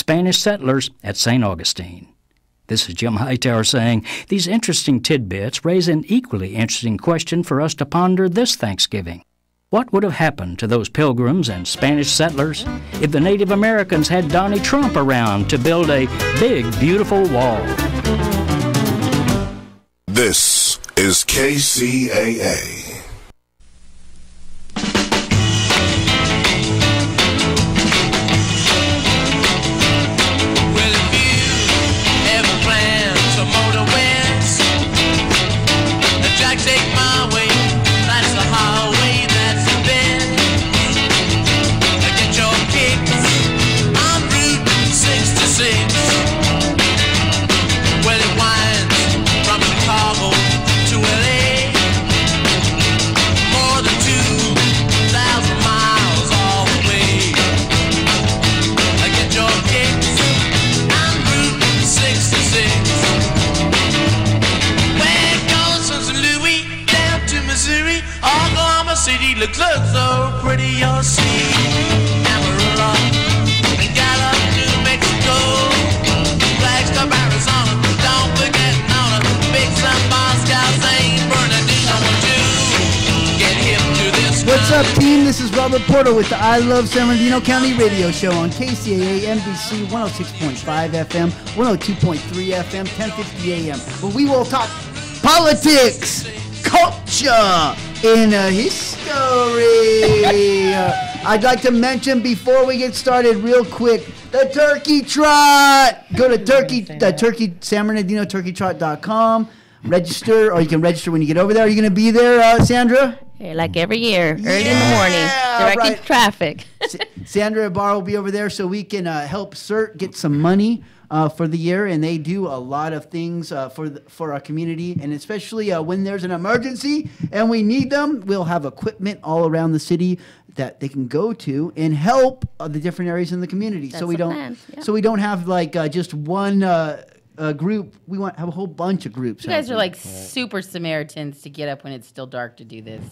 Spanish settlers at St. Augustine. This is Jim Hightower saying these interesting tidbits raise an equally interesting question for us to ponder this Thanksgiving. What would have happened to those pilgrims and Spanish settlers if the Native Americans had Donnie Trump around to build a big, beautiful wall? This is KCAA. Look so pretty, you'll see Amarillo and Gallup, New Mexico, Flagstaff, Arizona. Don't forget Nona, Big Sun, Moscow, St. Bernardino. Get hip to this. What's up, team? This is Robert Porter with the I Love San Bernardino County radio show on KCAA NBC 106.5 FM, 102.3 FM, 1050 AM, where we will talk politics, culture, in history. I'd like to mention before we get started real quick, the Turkey Trot. Go to San Bernardino turkeytrot.com. Register, or you can register when you get over there. Are you going to be there, Sandra? Like every year, early in the morning, directing traffic. Sandra Barr will be over there so we can help CERT get some money for the year, and they do a lot of things for our community, and especially when there's an emergency and we need them, we'll have equipment all around the city that they can go to and help the different areas in the community. That's so we don't have like just one group. We want to have a whole bunch of groups. You guys are like super Samaritans to get up when it's still dark to do this.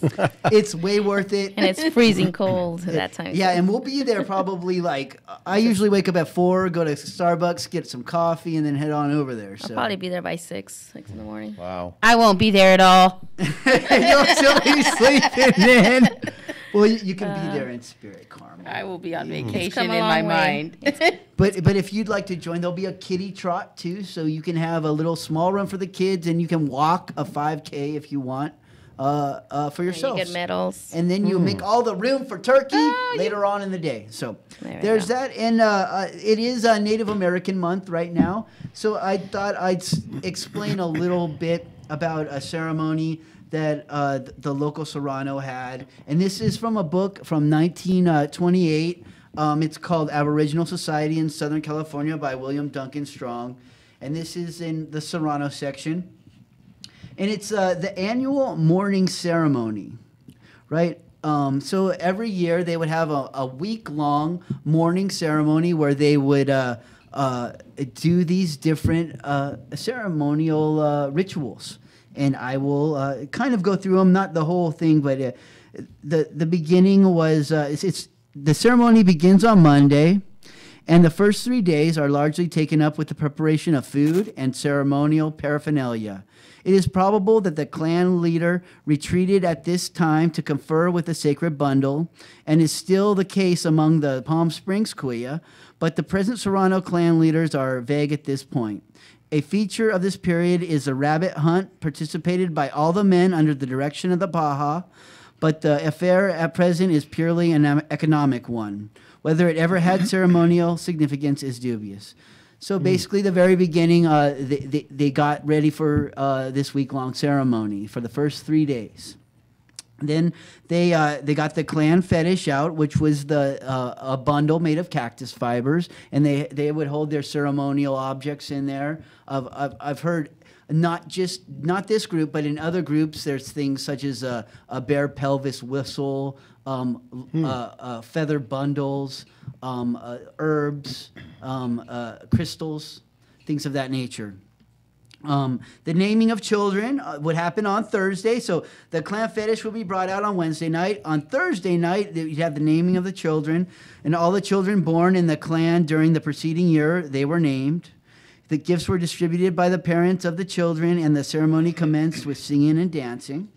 It's way worth it. And it's freezing cold at that time. Yeah, and we'll be there probably like, I usually wake up at 4, go to Starbucks, get some coffee, and then head on over there. I'll probably be there by 6 in the morning. Wow. I won't be there at all. You'll still be sleeping then. Well, you can be there in spirit, Carmen. I will be on vacation in my mind. But if you'd like to join, there'll be a kiddie trot too, so you can have a little small run for the kids, and you can walk a 5K if you want for yourself. You get medals. And then you make all the room for turkey later on in the day. So there's that. And it is Native American month right now, so I thought I'd explain a little bit about a ceremony that the local Serrano had. And this is from a book from 1928. It's called Aboriginal Society in Southern California by William Duncan Strong. And this is in the Serrano section. And it's the annual morning ceremony, right? So every year they would have a week-long morning ceremony where they would do these different ceremonial rituals. And I will kind of go through them, not the whole thing, but the beginning was, the ceremony begins on Monday, and the first 3 days are largely taken up with the preparation of food and ceremonial paraphernalia. It is probable that the clan leader retreated at this time to confer with the sacred bundle, and is still the case among the Palm Springs Kuya, but the present Serrano clan leaders are vague at this point. A feature of this period is a rabbit hunt participated by all the men under the direction of the Paha, but the affair at present is purely an economic one. Whether it ever had ceremonial significance is dubious. So basically, the very beginning, they got ready for this week-long ceremony for the first 3 days. Then they got the clan fetish out, which was a bundle made of cactus fibers, and they would hold their ceremonial objects in there. I've heard not this group, but in other groups, there's things such as a bear pelvis whistle, feather bundles, herbs, crystals, things of that nature. The naming of children would happen on Thursday. So the clan fetish would be brought out on Wednesday night. On Thursday night, you'd have the naming of the children. And all the children born in the clan during the preceding year, they were named. The gifts were distributed by the parents of the children, and the ceremony commenced with singing and dancing.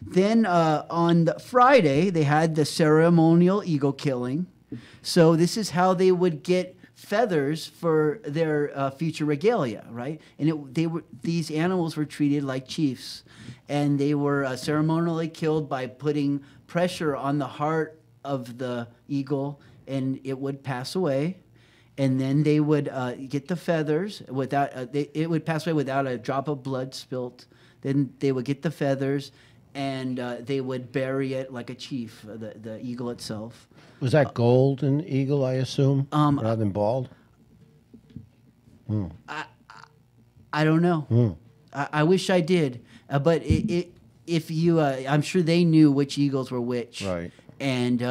Then on the Friday, they had the ceremonial eagle killing. So this is how they would get feathers for their future regalia, right? And these animals were treated like chiefs, and they were ceremonially killed by putting pressure on the heart of the eagle, and it would pass away. And then they would get the feathers without it would pass away without a drop of blood spilt. Then they would get the feathers, and they would bury it like a chief, the eagle itself. Was that golden eagle, I assume, rather than bald? I don't know. I wish I did, but if you, I'm sure they knew which eagles were which. Right. And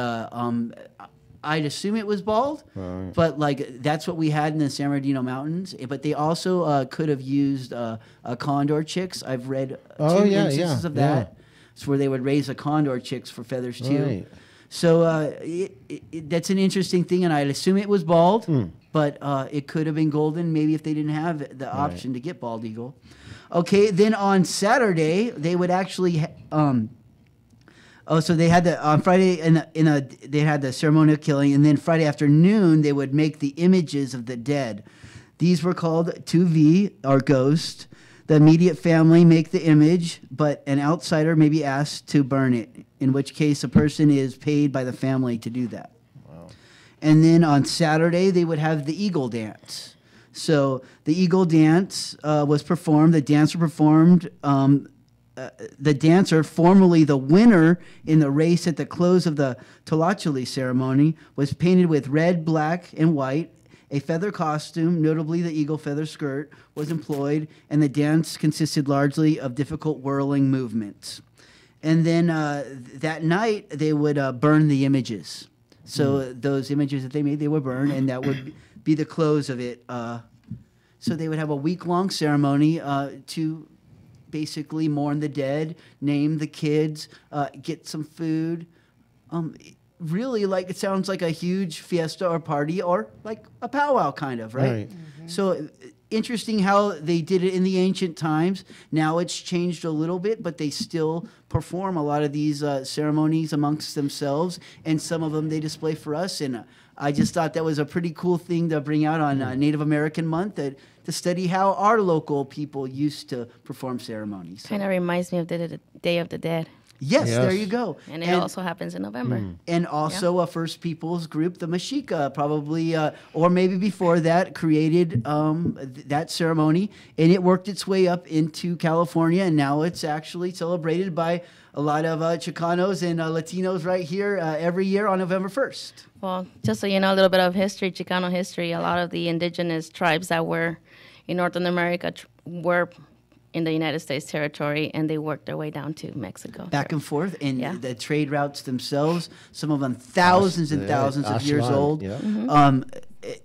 I'd assume it was bald, Right. but like that's what we had in the San Bernardino Mountains. But they also could have used condor chicks. I've read two instances of that. It's where they would raise a condor chicks for feathers too. Right. So that's an interesting thing, and I'd assume it was bald, but it could have been golden maybe if they didn't have the option to get bald eagle. Okay, then on Saturday they would actually. So they had on Friday they had the ceremonial killing, and then Friday afternoon they would make the images of the dead. These were called tuvi, or ghost. The immediate family make the image, but an outsider may be asked to burn it, in which case a person is paid by the family to do that. Wow. And then on Saturday, they would have the eagle dance. So the eagle dance was performed. The dancer performed. The dancer, formerly the winner in the race at the close of the Tolachuli ceremony, was painted with red, black, and white. A feather costume, notably the eagle feather skirt, was employed, and the dance consisted largely of difficult whirling movements. And then that night, they would burn the images. So those images that they made, they would burn, and that would be the close of it. So they would have a week-long ceremony to basically mourn the dead, name the kids, get some food. Really, like, it sounds like a huge fiesta or party, or like a powwow kind of, right? So interesting how they did it in the ancient times. Now it's changed a little bit, but they still perform a lot of these ceremonies amongst themselves, and some of them they display for us. And I just thought that was a pretty cool thing to bring out on Native American Month, to study how our local people used to perform ceremonies. Kind of reminds me of the Day of the Dead. Yes, there you go. And it also happens in November. And also a First Peoples group, the Mexica, probably, or maybe before that, created that ceremony. And it worked its way up into California, and now it's actually celebrated by a lot of Chicanos and Latinos right here every year on November 1st. Well, just so you know a little bit of history, Chicano history, a lot of the indigenous tribes that were in Northern America were in the United States territory, and they worked their way down to Mexico. Back and forth, and the trade routes themselves, some of them thousands and thousands of years old.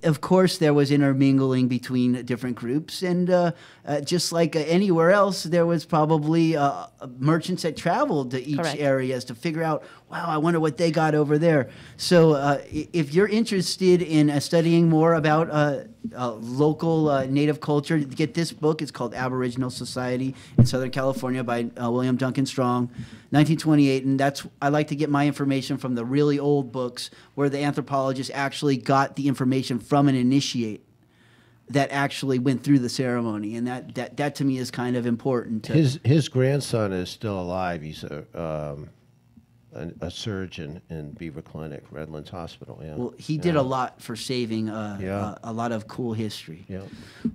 Of course, there was intermingling between different groups, and just like anywhere else, there was probably merchants that traveled to each areas to figure out, wow, I wonder what they got over there. So if you're interested in studying more about local Native culture, get this book. It's called Aboriginal Society in Southern California by William Duncan Strong, 1928. And I like to get my information from the really old books where the anthropologists actually got the information from an initiate that actually went through the ceremony. And that to me is kind of important. His grandson is still alive. He's a surgeon in Beaver Clinic, Redlands Hospital. Yeah. Well, he did a lot for saving a lot of cool history. Yeah.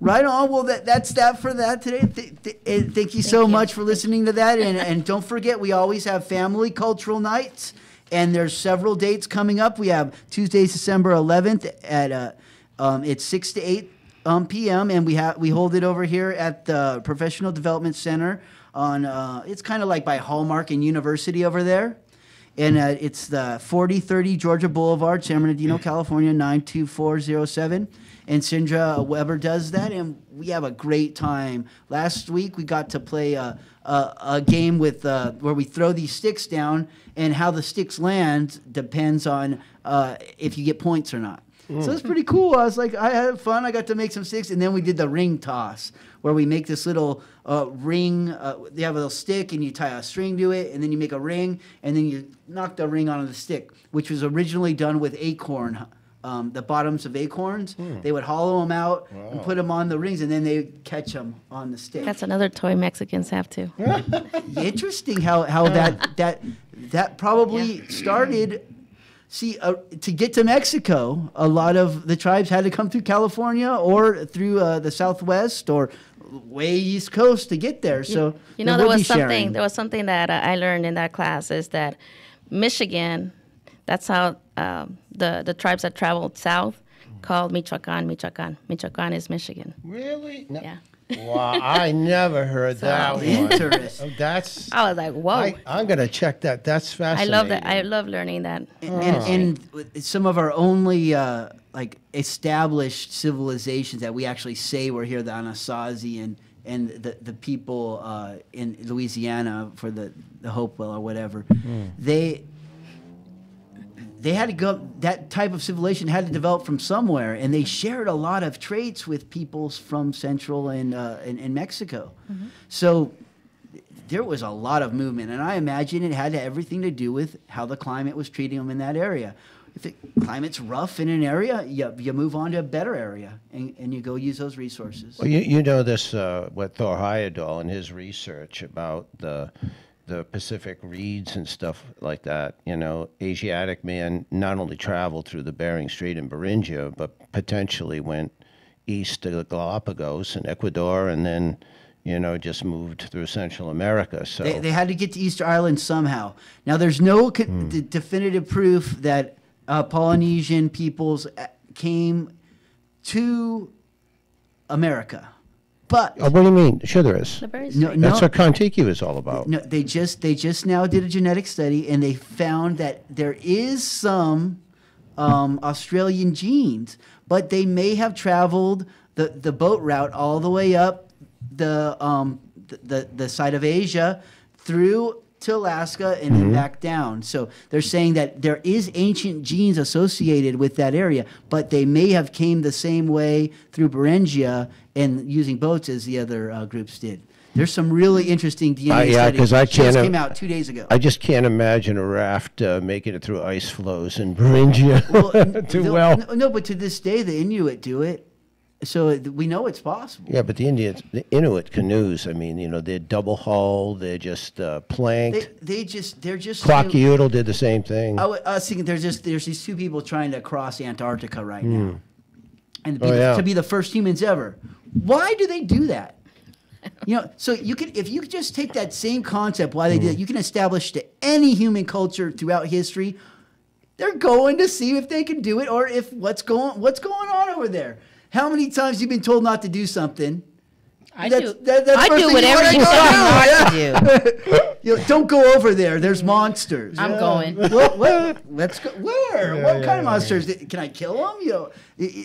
Right on. Well, that's that for that today. Thank you so much for listening to that. And don't forget, we always have family cultural nights, and there's several dates coming up. We have Tuesday, December 11th at it's 6 to 8 p.m. and we hold it over here at the Professional Development Center on it's kind of like by Hallmark and University over there. And it's the 4030 Georgia Boulevard, San Bernardino, California, 92407. And Sindra Weber does that, and we have a great time. Last week, we got to play a game with where we throw these sticks down, and how the sticks land depends on if you get points or not. So it's pretty cool. I had fun. I got to make some sticks, and then we did the ring toss, where we make this little ring. You have a little stick, and you tie a string to it, and then you make a ring, and then you knock the ring onto the stick, which was originally done with acorn. The bottoms of acorns, they would hollow them out and put them on the rings, and then they catch them on the stick. That's another toy Mexicans have too. Interesting how that probably started. See, to get to Mexico, a lot of the tribes had to come through California or through the Southwest or way East Coast to get there. So there was something that I learned in that class is that Michigan. That's how the tribes that traveled south called Michoacan. Michoacan is Michigan. Really? No. Yeah. Wow, I never heard that one. Interesting. I was like, whoa. I'm going to check that. That's fascinating. I love that. I love learning that. And some of our only established civilizations that we actually say were here, the Anasazi and the people in Louisiana for the Hopewell or whatever, they had to go. That type of civilization had to develop from somewhere, and they shared a lot of traits with peoples from Central and Mexico. So there was a lot of movement, and I imagine it had everything to do with how the climate was treating them in that area. If the climate's rough in an area, you move on to a better area, and you go use those resources. Well, you know this, what Thor Heyerdahl in his research about the Pacific reeds and stuff like that, Asiatic man not only traveled through the Bering Strait and Beringia, but potentially went east to the Galapagos and Ecuador, and then, just moved through Central America. So they had to get to Easter Island somehow. Now, there's no definitive proof that Polynesian peoples came to America. But what do you mean? Sure, there is. No, that's what Contiki is all about. No, they just now did a genetic study, and they found that there is some Australian genes, but they may have traveled the boat route all the way up the side of Asia through to Alaska and then back down. So they're saying that there is ancient genes associated with that area, but they may have came the same way through Beringia and using boats as the other groups did. There's some really interesting DNA studies. I just came out 2 days ago. I just can't imagine a raft making it through ice flows in Beringia too well. No, but to this day, the Inuit do it. So we know it's possible. Yeah, but the Inuit canoes, they're double hull, they're just planked. They're just. Kwakiutl did the same thing. I was thinking there's these two people trying to cross Antarctica right now, and to be the first humans ever. Why do they do that? So if you could just take that same concept, why they did it, you can establish to any human culture throughout history, they're going to see if they can do it or if what's going on over there. How many times you've been told not to do something? I do whatever you tell me not to do. Don't go over there. There's monsters. I'm going. Let's go. Where? What kind of monsters? Can I kill them?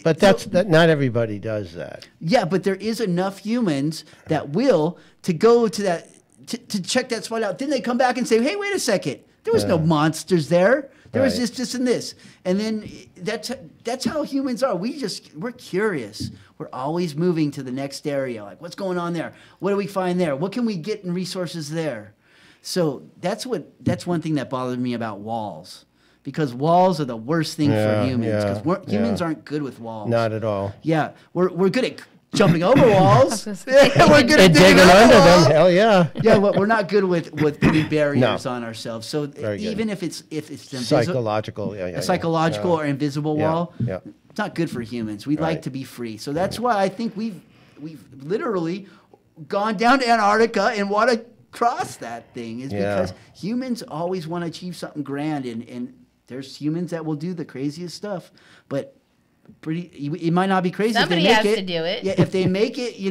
But not everybody does that. Yeah, but there is enough humans that will to go to that to check that spot out. Then they come back and say, "Hey, wait a second. There was no monsters there. There was this and this." And then that's how humans are. We're curious. We're always moving to the next area. Like, what's going on there? What do we find there? What can we get in resources there? So that's one thing that bothered me about walls. Because walls are the worst thing for humans. Because humans aren't good with walls. Not at all. Yeah, we're good at jumping over walls. We're good at digging under them. Hell yeah. Yeah, we're not good with putting barriers on ourselves. So even if it's psychological, psychological or invisible wall, it's not good for humans. We like to be free. So that's why I think we've literally gone down to Antarctica and want to cross that thing. Is because humans always want to achieve something grand, and there's humans that will do the craziest stuff, but. It might not be crazy. Somebody if they make has to do it. Yeah, if they make it,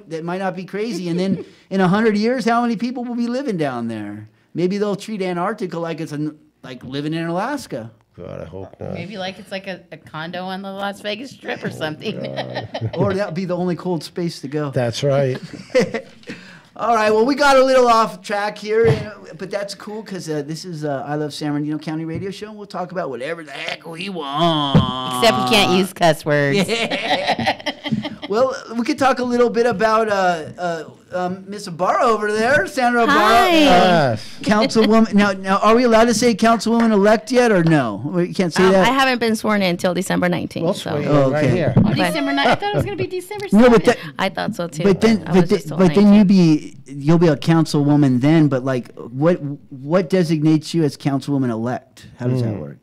that might not be crazy. And then in 100 years, how many people will be living down there? Maybe they'll treat Antarctica like it's like living in Alaska. God, I hope not. Maybe it's like a condo on the Las Vegas Strip or something. Or that would be the only cold space to go. That's right. All right, well, we got a little off track here, but that's cool because this is I Love San Bernardino County radio show, and we'll talk about whatever the heck we want. Except we can't use cuss words. Well, we could talk a little bit about Miss Ibarra over there, Sandra Ibarra, Yes. Councilwoman. Now, are we allowed to say Councilwoman-elect yet, or no? We can't say that? I haven't been sworn in until December 19th. Well, So. sweet. Oh, Right okay. here. December 9th. I thought it was going to be December 7th. No, but that, I thought so too. but then, I was just told 19th. you'll be a councilwoman then. But like, what designates you as councilwoman-elect? How does that work?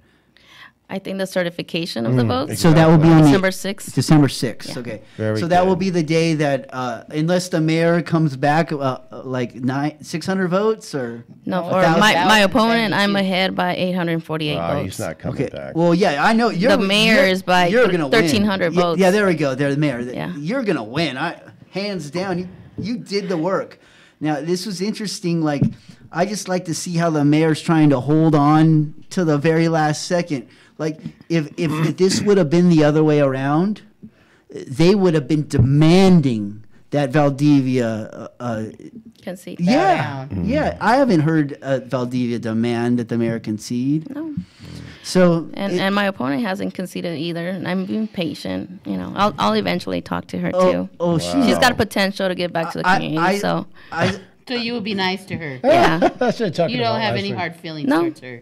I think the certification of the votes. So that will be on December 6th. December 6th. Yeah. Okay. Very so that good. will be the day that, unless the mayor comes back, 600 votes or. No, for 1,000? my opponent, I'm ahead by 848 votes. He's not coming Okay. back. Well, yeah, I know you're. The mayor is by you're gonna win. 1,300 votes. Yeah, there we go. They're the mayor. Yeah. You're gonna win. Hands down. You did the work. Now this was interesting. Like, I just like to see how the mayor's trying to hold on to the very last second. Like, if this would have been the other way around, they would have been demanding that Valdivia. Concede. Yeah, down. yeah. I haven't heard Valdivia demand that the mayor concede. No. So And my opponent hasn't conceded either. And I'm being patient. I'll eventually talk to her too. oh, She's got potential to give back to the community. So So you would be nice to her. yeah. That's what I'm talking You don't about have last any week. hard feelings No. towards her.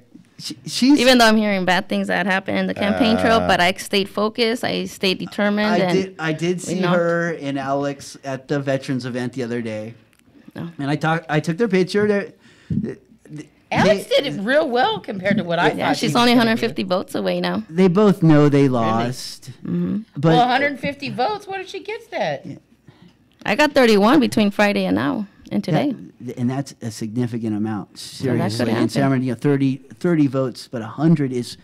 she's Even though I'm hearing bad things that happened in the campaign trail, but I stayed focused. I stayed determined. I did see knocked. her and Alex at the veterans event the other day. No. And I took their picture. Alex did it real well compared to what I thought. Yeah, she she's was only gonna 150 votes away now. They both know they lost. do. But Well, 150 votes. What did she get that? I got 31 between Friday and now and today. and that's a significant amount. Seriously, happen. in San Bernardino, 30 votes, but 100 is.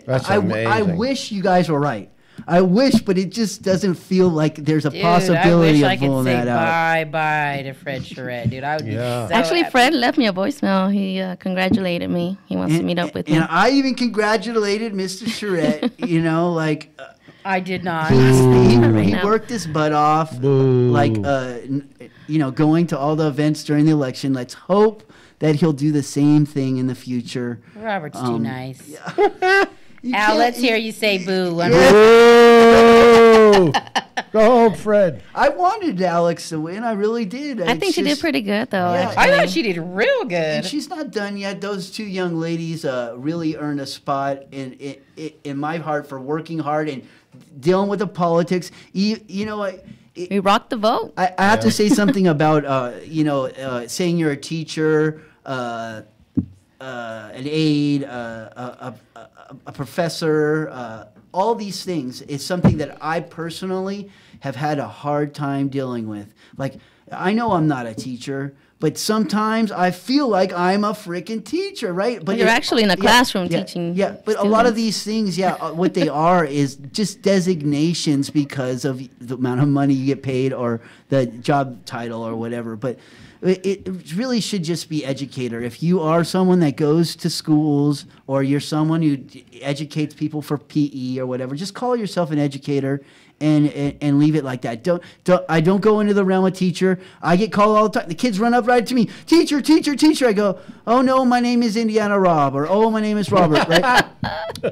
That's I amazing. wish you guys were right. I wish, but it just doesn't feel like there's a Dude, possibility I of wish I pulling could say that out. bye-bye to Fred Charette, dude. I would be Yeah. so Actually, happy. Fred left me a voicemail. He congratulated me. He wants to meet up with me. And I even congratulated Mr. Charette. I did not. He now. worked his butt off, like going to all the events during the election. Let's hope that he'll do the same thing in the future. Robert's too nice. You Al, can't- let's hear you say boo. Boo! Go home, Fred. I wanted Alex to win. I really did. I think she did pretty good, though. Yeah. I actually. thought she did real And good. she's not done yet. Those two young ladies really earned a spot in my heart for working hard and dealing with the politics. You know what? We rocked the vote. I have to say something about saying you're a teacher, an aide, a professor. All these things is something that I personally have had a hard time dealing with. Like, I know I'm not a teacher, but sometimes I feel like I'm a freaking teacher, right? But You're actually in a classroom teaching Yeah, but a lot of students. these things, what they are is just designations because of the amount of money you get paid or the job title or whatever. But it really should just be educator. If you are someone that goes to schools or you're someone who educates people for PE or whatever, just call yourself an educator and leave it like that. I don't go into the realm of teacher. I get called all the time. The kids run up right to me, teacher, teacher, teacher. I go, oh no, my name is Indiana Rob, or oh, my name is Robert, right?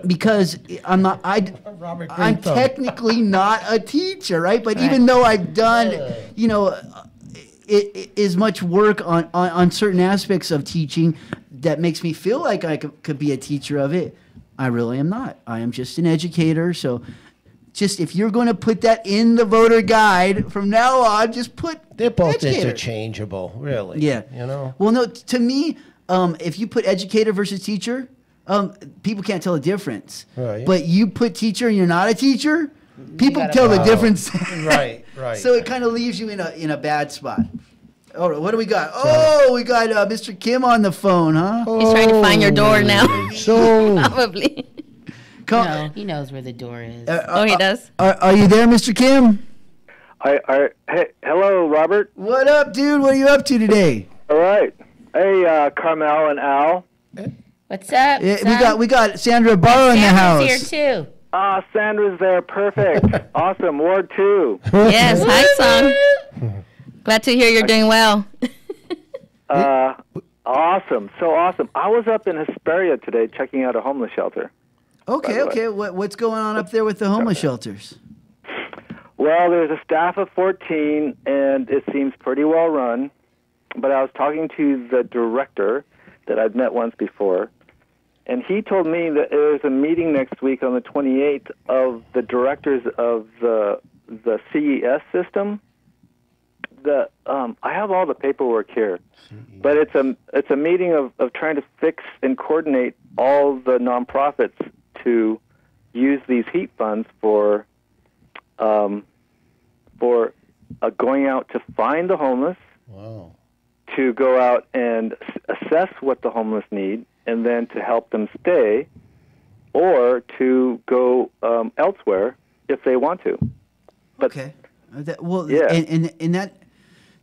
Because I'm not. Robert I'm Greenthumb. technically not a teacher, right? But even though I've done, it is much work on certain aspects of teaching that makes me feel like I could be a teacher of it. I really am not. I am just an educator. So just if you're going to put that in the voter guide from now on, just put They're both educator. interchangeable, really. Yeah. Well, no, to me, if you put educator versus teacher, people can't tell the difference. Right. But you put teacher and you're not a teacher, people gotta tell the know. difference. Right. So it kind of leaves you in a bad spot. All right, what do we got? We got Mr. Kim on the phone, huh? He's trying to find your door now. So, Probably. Come- No, he knows where the door is. Oh, he does? Are you there, Mr. Kim? Hey, hello, Robert. What up, dude? What are you up to today? All right. Hey, Carmel and Al. What's up? We got Sandra Barrow in the house. Sandra's here too. Sandra's there. Perfect. Awesome. Ward 2. Yes. Hi, son. Glad to hear you're doing well. Awesome. So awesome. I was up in Hesperia today checking out a homeless shelter. Okay. What's going on up there with the homeless shelters? Well, there's a staff of 14, and it seems pretty well run. But I was talking to the director that I'd met once before, and he told me that there's a meeting next week on the 28th of the directors of the CES system. I have all the paperwork here, but it's a meeting of trying to fix and coordinate all the nonprofits to use these heat funds for going out to find the homeless. Wow. To go out and assess what the homeless need, and then to help them stay, or to go elsewhere if they want to. But, okay. And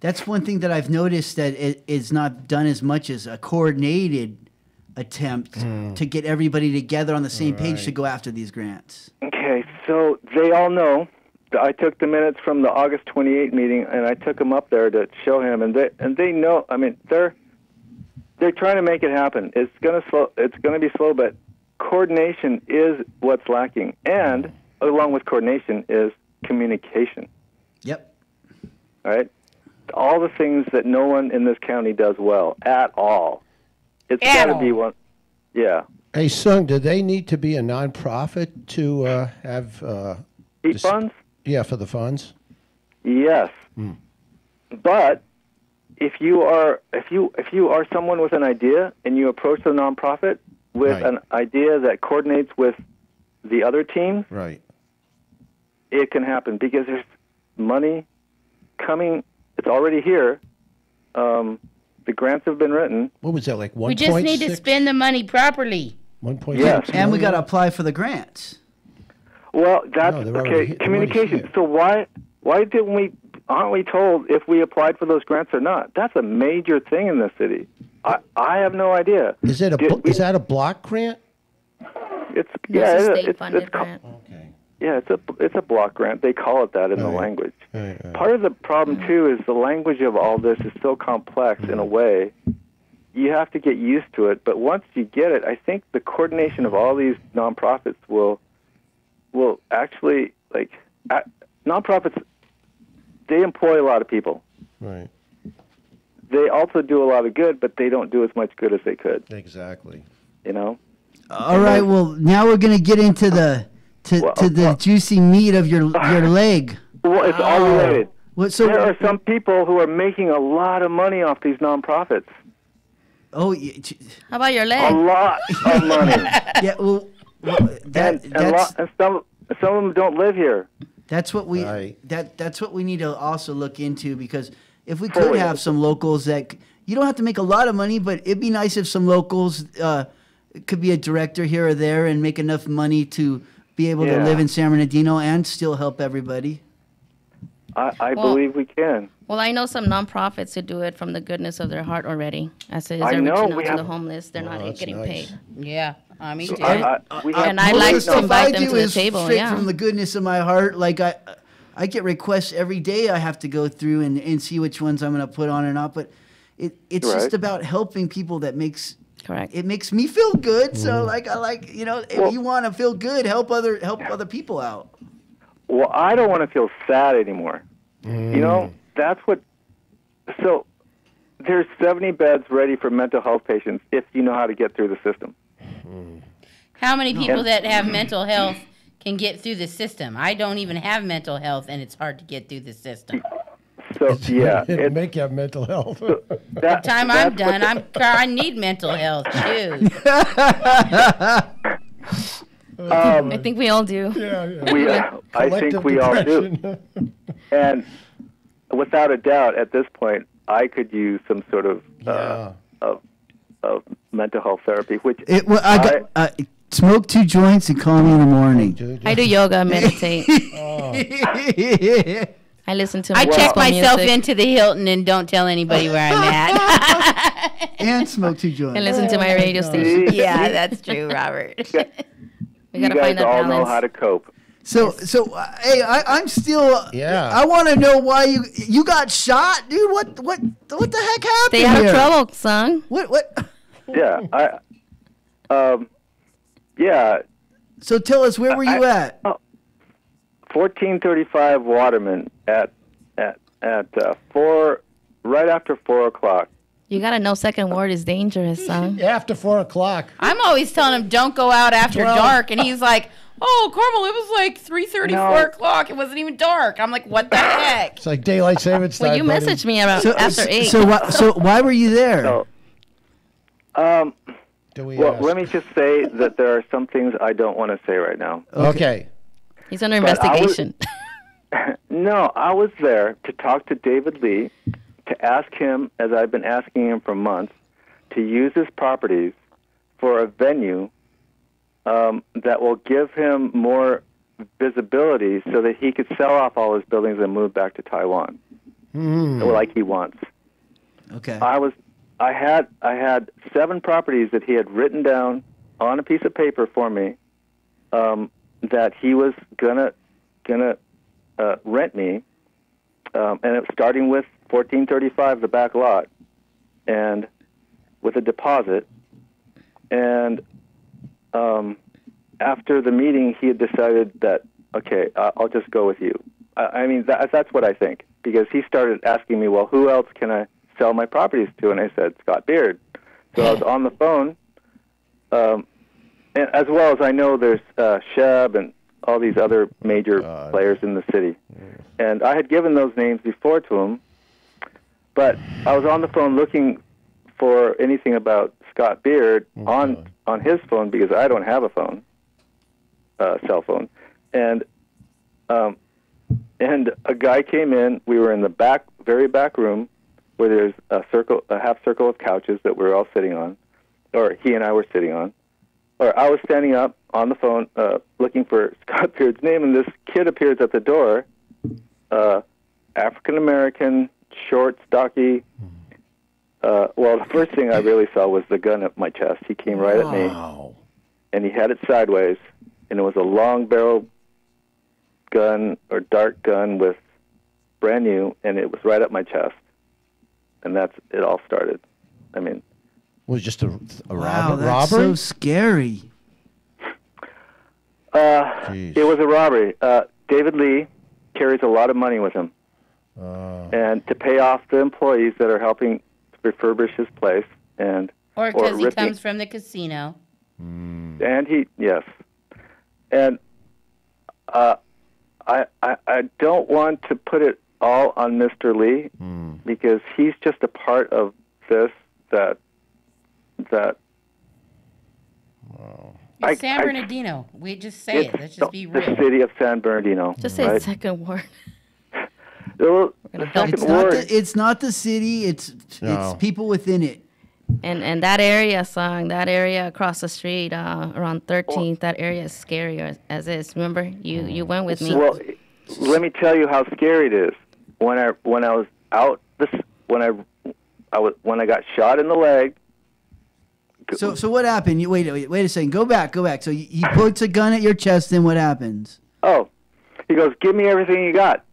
that's one thing that I've noticed, that it is not done as much as a coordinated attempt to get everybody together on the same page to go after these grants. Okay, so they all know. I took the minutes from the August 28 meeting, and I took them up there to show him, and they know. I mean, they're trying to make it happen. It's gonna be slow, but coordination is what's lacking, and along with coordination is communication. Yep. All right. All the things that no one in this county does well at all. It's got to be one. Yeah. Hey, Sung, do they need to be a nonprofit to have heat funds? Yeah, for the funds. Yes, but if you are someone with an idea and you approach the nonprofit with an idea that coordinates with the other team, right, it can happen because there's money coming. It's already here. The grants have been written. What was that, like 1.6? We just need to spend the money properly. 1.6. Yes, and we got to apply for the grants. Well, that's okay. Communication. So why aren't we told if we applied for those grants or not? That's a major thing in this city. I have no idea. Is that a block grant? It's a state-funded grant. Okay. Yeah, it's a block grant. They call it that in the language. Right. Part of the problem too is the language of all this is so complex in a way. You have to get used to it, but once you get it, I think the coordination of all these nonprofits will actually, nonprofits, they employ a lot of people. Right. They also do a lot of good, but they don't do as much good as they could. Exactly. You know? All right, well, now we're going to get into the juicy meat of your leg. Well, it's all related. There are some people who are making a lot of money off these nonprofits. Oh, how about your leg? A lot of money. Yeah, well, and some of them don't live here. That's what we that's what we need to also look into, because if we could have some locals that you don't have to make a lot of money, but it'd be nice if some locals could be a director here or there and make enough money to be able to live in San Bernardino and still help everybody. I believe we can. Well, I know some nonprofits who do it from the goodness of their heart already. As they're reaching out to the homeless, they're not getting paid. Yeah, me too. And I like to invite them to the table. Straight from the goodness of my heart. Like I get requests every day. I have to go through and see which ones I'm going to put on or not. But it's just about helping people that makes. Correct. It makes me feel good. So if you want to feel good, help other people out. Well, I don't want to feel sad anymore. You know, that's what. So there's 70 beds ready for mental health patients if you know how to get through the system. How many people that have mental health can get through the system? I don't even have mental health, and it's hard to get through the system. So yeah, it'll make you have mental health. So by the time I'm done, I need mental health too. I think we all do. I think we all do. And without a doubt, at this point, I could use some sort of of mental health therapy. Smoke 2 joints and call me in the morning. I do yoga, meditate. I listen to. I check gospel myself music into the Hilton and don't tell anybody where I'm at. And smoke 2 joints. and listen to my radio station. Yeah, that's true, Robert. We You gotta guys find that all balance. know how to cope. So, hey, I'm still. Yeah. I want to know why you got shot, dude. What the heck happened? Stay out here? of trouble, son. What? Yeah, yeah. So tell us, where were you at? 1435 Waterman at 4, right after 4 o'clock. You gotta know second word is dangerous, son. After 4 o'clock. I'm always telling him don't go out after dark, and he's like, "Oh, Carmel, it was like 3:30, No. 4 o'clock. It wasn't even dark." I'm like, "What the heck?" It's like daylight savings time. Well, you buddy. messaged me about after 8. So why were you there? So, Do we well, ask? let me just say that there are some things I don't want to say right now. Okay. He's under But I was- investigation. No, I was there to talk to David Lee, to ask him, as I've been asking him for months, to use his properties for a venue that will give him more visibility so that he could sell off all his buildings and move back to Taiwan, like he wants. Okay. I had 7 properties that he had written down on a piece of paper for me that he was gonna rent me, and it was starting with 1435, the back lot, and with a deposit. And after the meeting, he had decided that, okay, I'll just go with you. I mean, that's what I think, because he started asking me, well, who else can I sell my properties to? And I said, Scott Beard. So I was on the phone, and as well as I know there's Sheb and all these other major players in the city. And I had given those names before to him, but I was on the phone looking for anything about Scott Beard on his phone, because I don't have a phone, cell phone. And a guy came in. We were in the very back room, where there's a half circle of couches that we're all sitting on, or he and I were sitting on. Or I was standing up on the phone looking for Scott Beard's name, and this kid appears at the door, African-American, short, stocky. Well, the first thing I really saw was the gun at my chest. He came right at me, and he had it sideways, and it was a long-barrel gun or dart gun with brand new, and it was right at my chest. And that's it. All started. I mean, Was it just a Wow, that's robbery? so scary. Jeez. it was a robbery. David Lee carries a lot of money with him, and to pay off the employees that are helping refurbish his place, and Or because he ripping- comes from the casino. And yes, and I don't want to put it all on Mr. Lee, because he's just a part of this that. It's San Bernardino. We just say it. Let's just be the real. city of San Bernardino. Just say right? second word. The help second It's not, word. it's not the city. It's people within it. And that area, son, that area across the street, around 13th, that area is scary as is. Remember, you went with me. Well, let me tell you how scary it is. When I was out when I got shot in the leg. So what happened? You wait a second. Go back. So he puts a gun at your chest. Then what happens? Oh, he goes, "Give me everything you got."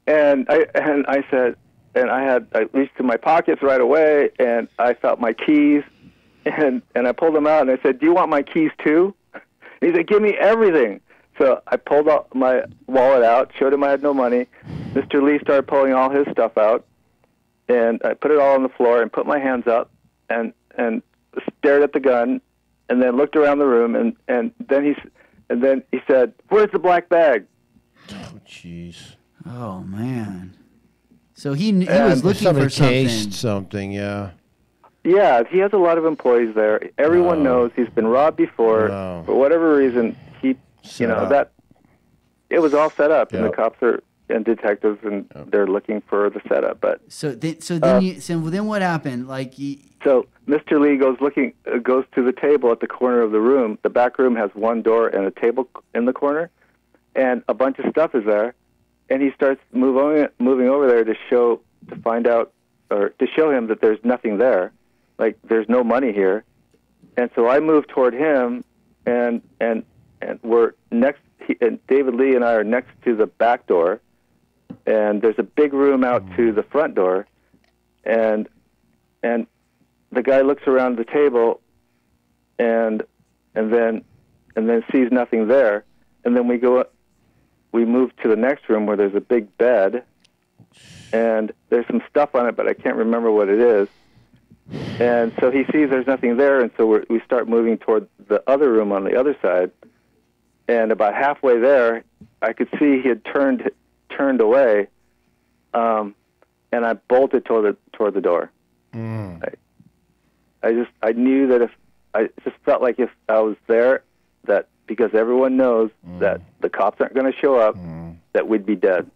And I said, and I had I reached in my pockets right away, and I felt my keys, and I pulled them out, and I said, "Do you want my keys too?" And he said, "Give me everything." So I pulled out my wallet out, showed him I had no money. Mr. Lee started pulling all his stuff out, and I put it all on the floor and put my hands up and stared at the gun, and then looked around the room, and then he said, "Where's the black bag?" Oh, jeez. Oh man. So he was looking for something. Cased something, yeah. Yeah, he has a lot of employees there. Everyone knows he's been robbed before. For whatever reason, that it was all set up, and the cops and detectives, and they're looking for the setup. But so then what happened? So Mr. Lee goes to the table at the corner of the room. The back room has one door and a table in the corner, and a bunch of stuff is there. and he starts moving over there to show him that there's nothing there, like there's no money here. And so I move toward him, and we're next. And David Lee and I are next to the back door, and there's a big room out to the front door, and the guy looks around the table, and then sees nothing there, and then we move to the next room where there's a big bed, and there's some stuff on it, but I can't remember what it is. And so he sees there's nothing there, and so we start moving toward the other room on the other side. And about halfway there, I could see he had turned away, and I bolted toward the door. I knew that I just felt like if I was there, that because everyone knows that the cops aren't going to show up, that we'd be dead.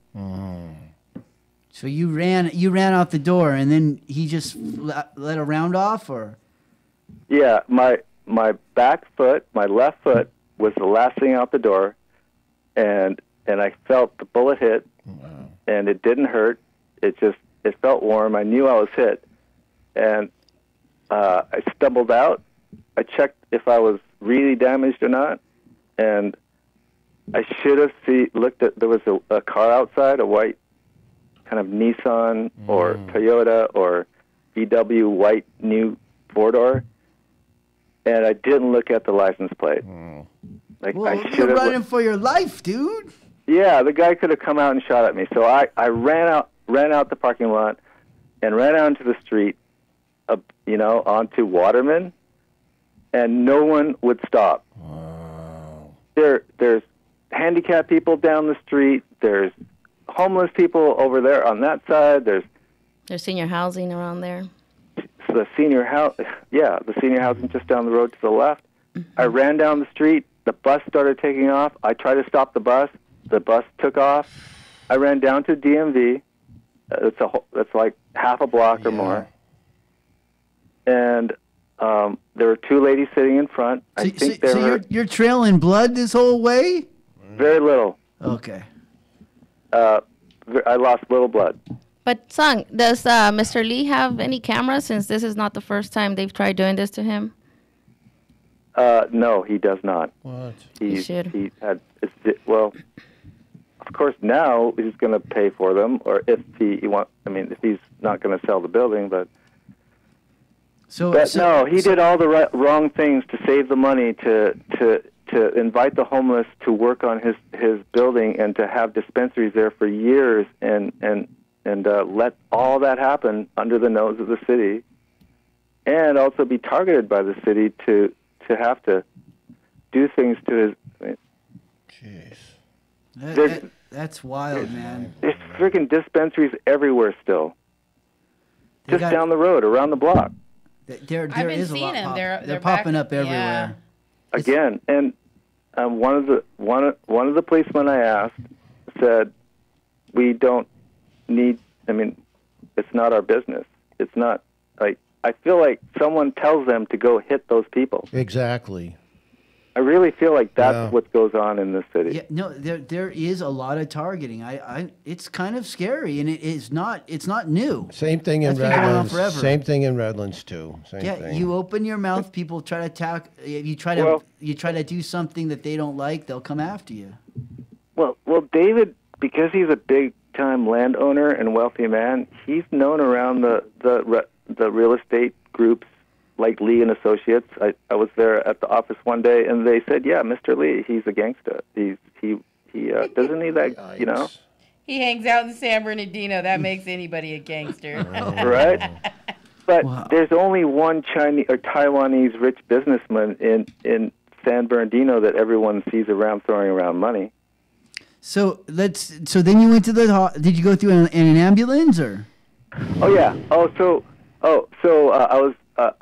So you ran out the door, and then he just let a round off, or? Yeah, my back foot, my left foot, was the last thing out the door, and I felt the bullet hit, and it didn't hurt. It felt warm. I knew I was hit, and I stumbled out. I checked if I was really damaged or not, and I should have looked at. There was a car outside, a white kind of Nissan or Toyota or VW white new four-door, and I didn't look at the license plate. You're running for your life, dude. Yeah, the guy could have come out and shot at me. So I ran out the parking lot and ran out into the street, onto Waterman, and no one would stop. Wow. There's handicapped people down the street. There's homeless people over there on that side. There's senior housing around there. The senior housing just down the road to the left. I ran down the street. The bus started taking off. I tried to stop the bus. The bus took off. I ran down to DMV. That's like half a block or more. And there were two ladies sitting in front. You're trailing blood this whole way? Very little. Okay. I lost little blood. But, Sung, does Mr. Lee have any cameras, since this is not the first time they've tried doing this to him? No, he does not. What? He should. Well, of course, now he's going to pay for them, or if if he's not going to sell the building, but... No, he did all the wrong things to save the money to invite the homeless to work on his building and to have dispensaries there for years and let all that happen under the nose of the city, and also be targeted by the city to have to do things to his... Jeez. That's wild, man. There's freaking dispensaries everywhere still. Just down the road, around the block. There I've been is a seeing lot. them. They're popping up everywhere. Yeah. Again, and one of the policemen I asked said, "We don't need. It's not our business. It's not like I feel like someone tells them to go hit those people." Exactly. I really feel like that's what goes on in this city. Yeah, no, there is a lot of targeting. It's kind of scary, and it's not new. Same thing in Redlands. Same thing in Redlands too. Same thing. You open your mouth, people try to attack. You try to do something that they don't like, they'll come after you. Well, David, because he's a big-time landowner and wealthy man, he's known around the real estate groups like Lee and Associates. I was there at the office one day, and they said, "Yeah, Mr. Lee, he's a gangster. He doesn't he that, you know." He hangs out in San Bernardino. That makes anybody a gangster. Right? But there's only one Chinese or Taiwanese rich businessman in San Bernardino that everyone sees around throwing around money. So then you went to did you go through in an ambulance, or? Oh yeah. I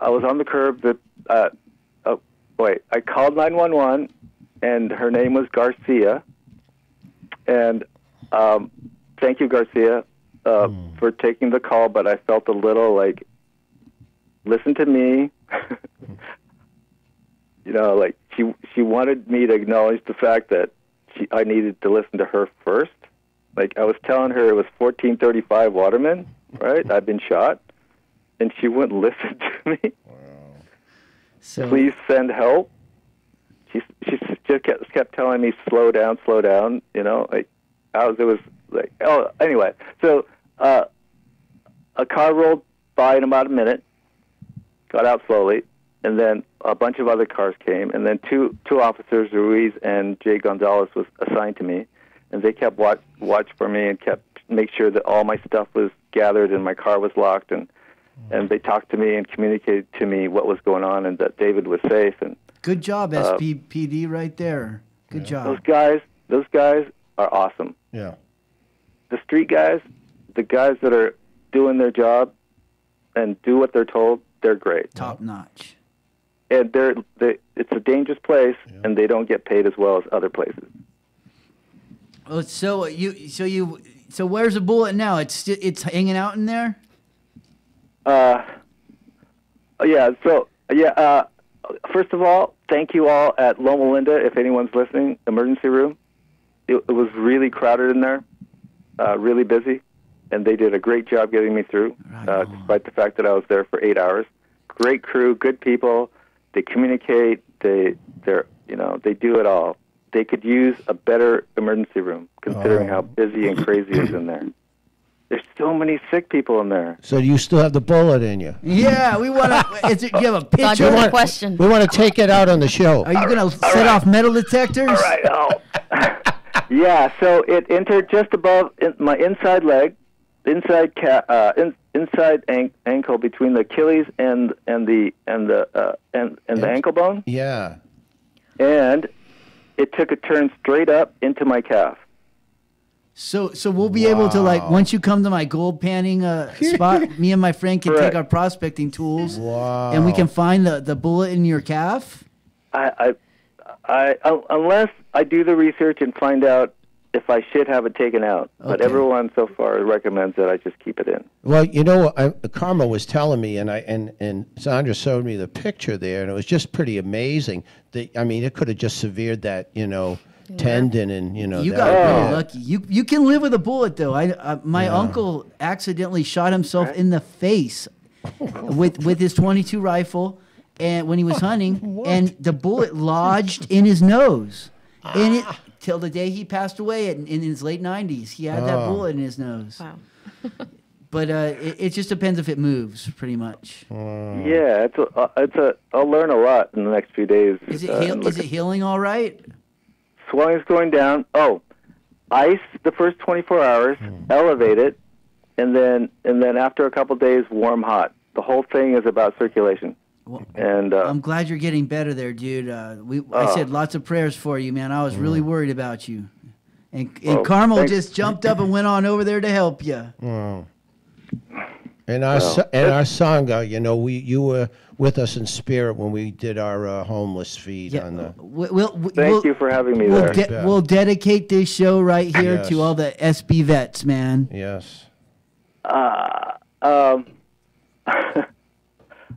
was on the curb. I called 911, and her name was Garcia. And thank you, Garcia, for taking the call. But I felt a little like, listen to me. Like she wanted me to acknowledge the fact that I needed to listen to her first. Like, I was telling her it was 1435 Waterman, right? I've been shot, and she wouldn't listen to me. So, Please send help. She just kept telling me, slow down, you know, like, it was like, oh, anyway. So, a car rolled by in about a minute, got out slowly, and then a bunch of other cars came, and then two officers, Ruiz and Jay Gonzalez, was assigned to me, and they kept watch for me and kept make sure that all my stuff was gathered and my car was locked, and they talked to me and communicated to me what was going on and that David was safe. And good job, SPPD, right there. Good job. Those guys are awesome. Yeah. The street guys, the guys that are doing their job and do what they're told, they're great. Top notch. And it's a dangerous place, and they don't get paid as well as other places. Oh, so where's the bullet now? It's hanging out in there. First of all, thank you all at Loma Linda. If anyone's listening, emergency room. It was really crowded in there, really busy, and they did a great job getting me through, despite the fact that I was there for 8 hours. Great crew, good people. They communicate. They do it all. They could use a better emergency room, considering how busy and crazy it is in there. There's so many sick people in there. So you still have the bullet in you? Yeah, we want to. Do you have a Thought picture? you had a question. We want to take it out on the show. Are you going to set off metal detectors? All right. Yeah. So it entered just above my inside leg, inside ankle, between the Achilles and the ankle bone. Yeah. And it took a turn straight up into my calf. So we'll be able to, like, once you come to my gold panning spot, me and my friend can take our prospecting tools, and we can find the bullet in your calf. Unless I do the research and find out if I should have it taken out. Okay. But everyone so far recommends that I just keep it in. Well, you know, Karma was telling me, and Sandra showed me the picture there, and it was just pretty amazing. I mean, it could have just severed that, tendon, and you got really lucky. You can live with a bullet, though. My uncle accidentally shot himself in the face with his .22 rifle, and when he was hunting, and the bullet lodged in his nose, and till the day he passed away in his late 90s, he had that bullet in his nose. Wow. But it just depends if it moves, pretty much. Yeah, I'll learn a lot in the next few days. Is it healing all right? Swelling's going down. Oh, ice the first 24 hours, elevate it, and then after a couple days, warm hot. The whole thing is about circulation. Well, and I'm glad you're getting better there, dude. I said lots of prayers for you, man. I was really worried about you. And Carmel just jumped up and went on over there to help you. And our Sangha, you were with us in spirit when we did our homeless feed on the. Thank you for having me there. We'll dedicate this show right here to all the SB vets, man. Yes.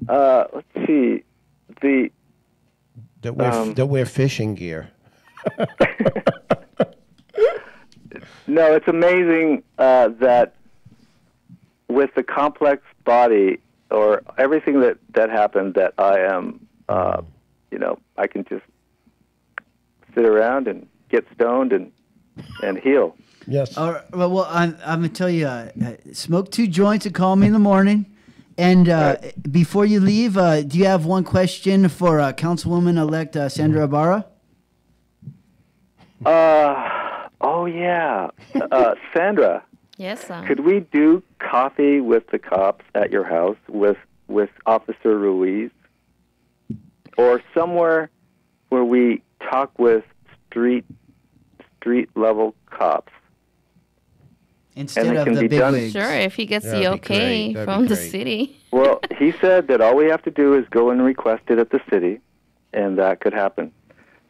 Let's see. That wear fishing gear. No, it's amazing that with the complex body or everything that happened, that I am, I can just sit around and get stoned and heal. Yes. All right, well, I'm going to tell you, smoke 2 joints and call me in the morning. And before you leave, do you have one question for Councilwoman-elect Sandra Ibarra? Oh, yeah. Sandra. Yes, sir. Could we do coffee with the cops at your house with Officer Ruiz? Or somewhere where we talk with street level cops? Instead of the big wigs. Sure, if he gets the okay from the city. Well, he said that all we have to do is go and request it at the city, and that could happen.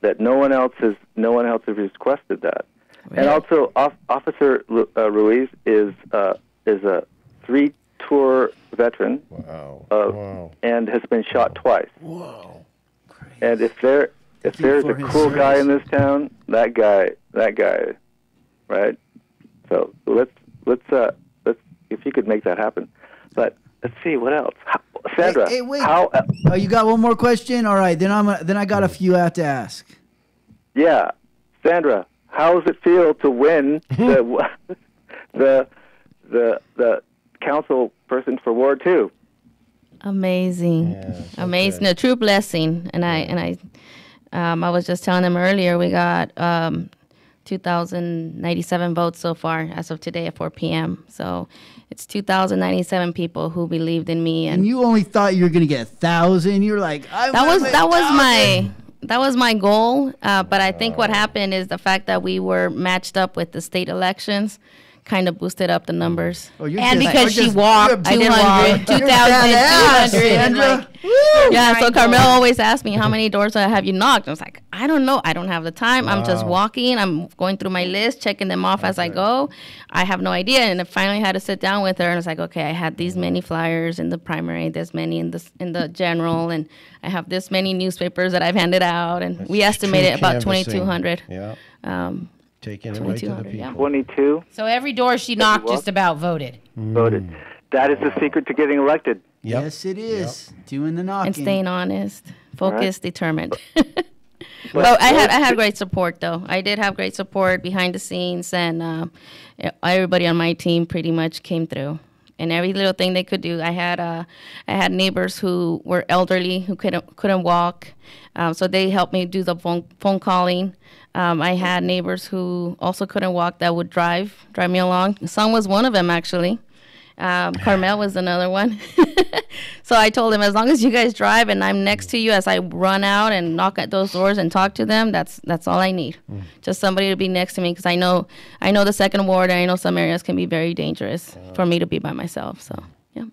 That no one else has requested that. Really? And also, Officer Ruiz is a 3-tour veteran. Wow. And has been shot twice. Wow. Crazy. And if there's a cool guy in this town, that guy, right? So let's if you could make that happen. But let's see what else. Sandra, Hey, wait. Oh, you got one more question? All right, then I got a few I have to ask. Yeah, Sandra, how does it feel to win the council person for Ward 2? Amazing, amazing, a true blessing. And I was just telling them earlier, we got 2,097 votes so far as of today at 4 p.m. So it's 2,097 people who believed in me, And you only thought you were gonna get 1,000. You're like, that was my goal. But I think what happened is the fact that we were matched up with the state elections kind of boosted up the numbers. And because she walked, I did walk 2,200. Yeah, so Carmel always asked me, how many doors have you knocked? I was like, I don't know. I don't have the time. I'm just walking. I'm going through my list, checking them off as I go. I have no idea. And I finally had to sit down with her, and I was like, okay, I had these many flyers in the primary, this many in the general, and I have this many newspapers that I've handed out, and we estimated about 2,200. Yeah. Taking it right to the people. Yeah. 22 So every door she knocked just about voted. voted. That is the secret to getting elected. Yep. Yes, it is. Doing the knocking. And staying honest, focused, determined. But I had great support, though. I did have great support behind the scenes, and everybody on my team pretty much came through. And every little thing they could do. I had neighbors who were elderly who couldn't walk, so they helped me do the phone calling. I had neighbors who also couldn't walk that would drive me along. Son was one of them, actually. Carmel was another one. So I told him, as long as you guys drive and I'm next to you as I run out and knock at those doors and talk to them, that's all I need. Just somebody to be next to me, because I know the second ward, and I know some areas can be very dangerous for me to be by myself. So yeah,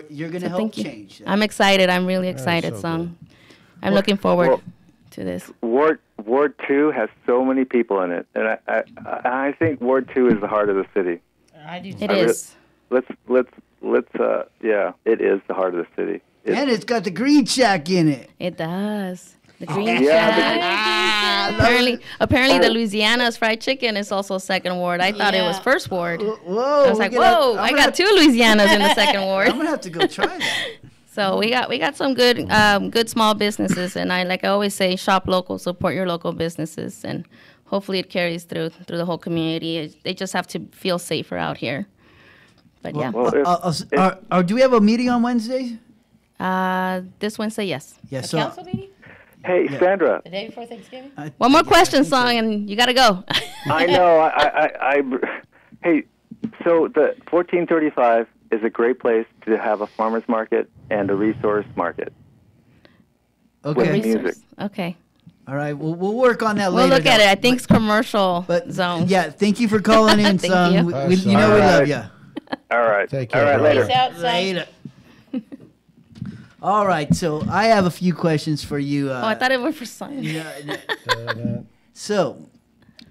You're gonna help change that. I'm excited. I'm really excited, son. I'm looking forward to this. Ward 2 has so many people in it, and I think Ward 2 is the heart of the city. I do. It is. Let's it is the heart of the city. And it's got the green shack in it. It does. The green Yeah, shack. Apparently the Louisiana's fried chicken is also second ward. I thought it was first ward. Whoa! I was like, whoa! I got two Louisianas in the second ward. I'm gonna have to go try that. So we got some good small businesses, and I always say, shop local, support your local businesses, and hopefully it carries through the whole community. They just have to feel safer out here. But yeah. Do we have a meeting on Wednesday? This Wednesday, yes. Yes. A council meeting? Hey, Sandra. The day before Thanksgiving? One more question, Song, and you got to go. I know. Hey, so the 1435 is a great place to have a farmer's market and a resource market. Okay. With music. Okay. All right. We'll work on that later. We'll look at it. I think it's commercial zone. Yeah. Thank you for calling in, Thank Song. you. We love you. All right. Take care. All right. Later. Later. All right. So I have a few questions for you. I thought it was for Song. So,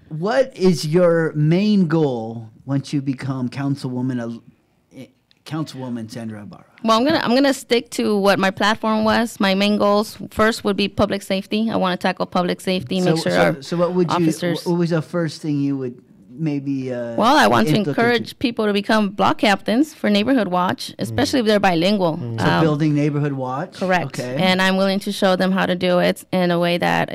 what is your main goal once you become Councilwoman Sandra Ibarra? Well, I'm gonna stick to what my platform was. My main goals first would be public safety. I want to tackle public safety, make sure our officers. What was the first thing you would maybe? Well, I want to encourage people to become block captains for Neighborhood Watch, especially if they're bilingual. So building Neighborhood Watch. Correct. Okay. And I'm willing to show them how to do it in a way that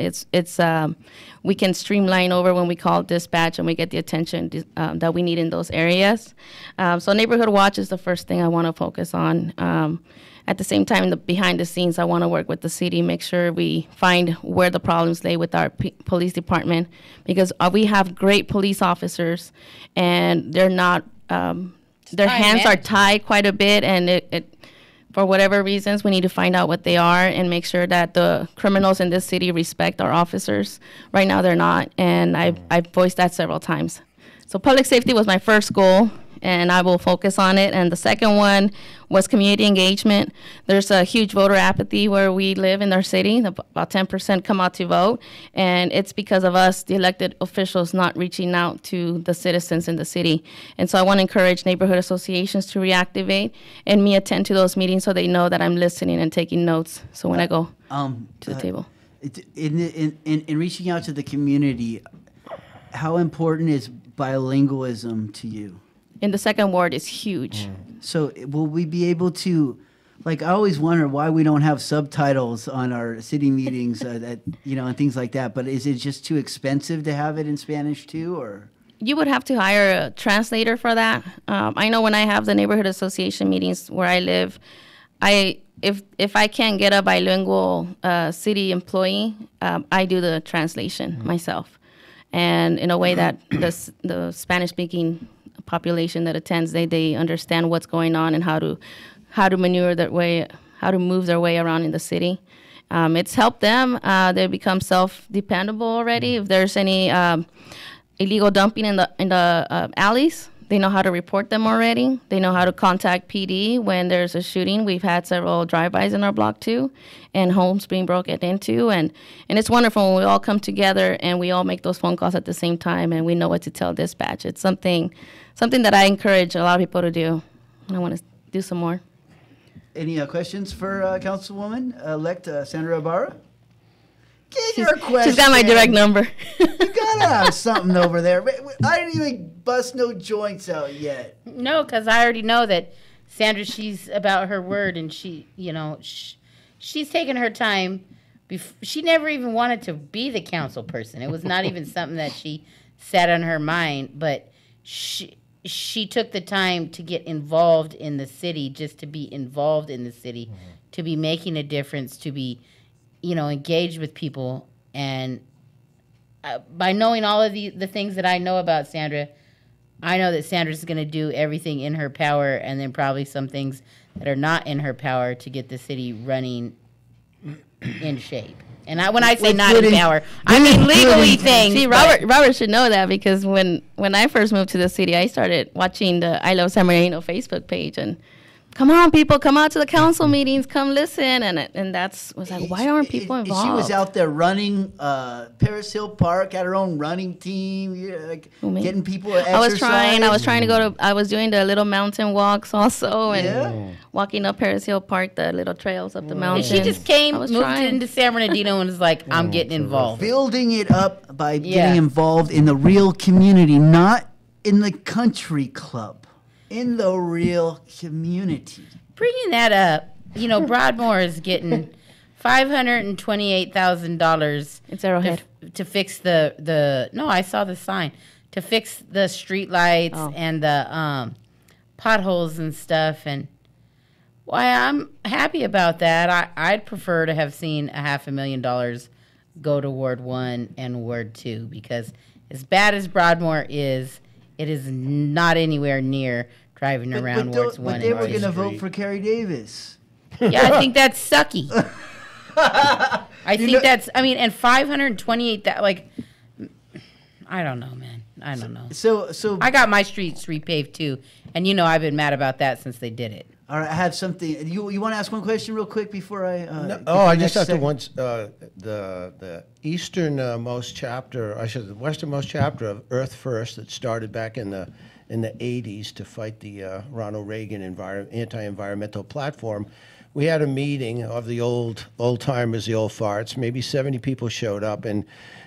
we can streamline over when we call dispatch and we get the attention that we need in those areas. So Neighborhood Watch is the first thing I want to focus on. At the same time, behind the scenes, I want to work with the city, make sure we find where the problems lay with our police department, because we have great police officers, and they're not, their hands are tied quite a bit, and it for whatever reasons, we need to find out what they are and make sure that the criminals in this city respect our officers. Right now, they're not, and I've voiced that several times. So public safety was my first goal, and I will focus on it. And the second one was community engagement. There's a huge voter apathy where we live in our city. About 10% come out to vote, and it's because of us, the elected officials, not reaching out to the citizens in the city. And so I want to encourage neighborhood associations to reactivate and me attend to those meetings so they know that I'm listening and taking notes. So when I go to the table. In reaching out to the community, how important is bilingualism to you? In the second ward is huge. So will we be able to, like, I always wonder why we don't have subtitles on our city meetings, that and things like that. But is it just too expensive to have it in Spanish too, or? You would have to hire a translator for that. I know when I have the neighborhood association meetings where I live, if I can't get a bilingual city employee, I do the translation myself, and in a way that the Spanish-speaking population that attends, they understand what's going on and how to maneuver their way, how to move their way around in the city. It's helped them. They become self-dependable already. If there's any illegal dumping in the alleys, they know how to report them already. They know how to contact PD when there's a shooting. We've had several drive-bys in our block too, and homes being broken into. And it's wonderful when we all come together and we all make those phone calls at the same time, and we know what to tell dispatch. It's something that I encourage a lot of people to do. I want to do some more. Any questions for Councilwoman-elect Sandra Ibarra? Get your question. She's got my direct number. You gotta have something over there. I didn't even bust no joints out yet. No, because I already know that Sandra, she's about her word, and she's taken her time. She never even wanted to be the council person. It was not even something that she set on her mind, but she took the time to get involved in the city, just to be involved in the city, to be making a difference, to be engaged with people. And by knowing all of the things that I know about Sandra, I know that Sandra's going to do everything in her power, and then probably some things that are not in her power, to get the city running in shape. And when I say not in power, I mean legally things. See, Robert should know that, because when I first moved to the city, I started watching the I Love San Bernardino Facebook page, and come on, people, come out to the council meetings, come listen. And was like, why aren't people involved? She was out there running Paris Hill Park, had her own running team, getting people to exercise. I was doing the little mountain walks also, and walking up Paris Hill Park, the little trails up the mountain. She just moved into San Bernardino and was like, I'm getting involved. Building it up by getting involved in the real community, not in the country club. In the real community. Bringing that up, Broadmoor is getting $528,000. It's Arrowhead. To fix the no, I saw the sign, to fix the street lights and the potholes and stuff. And why I'm happy about that. I'd prefer to have seen $500,000 go to Ward 1 and Ward 2, because as bad as Broadmoor is, it is not anywhere near driving around Wards 1 and 2. But they were going to vote for Carrie Davis. Yeah, I think that's sucky. And 528, I don't know, man. I don't know. So I got my streets repaved too, and I've been mad about that since they did it. All right, I have something. You want to ask one question real quick before I? I just have to once the easternmost chapter, the westernmost chapter of Earth First, that started back in the 80s to fight the Ronald Reagan anti-environmental platform. We had a meeting of the old timers, the old farts. Maybe 70 people showed up, and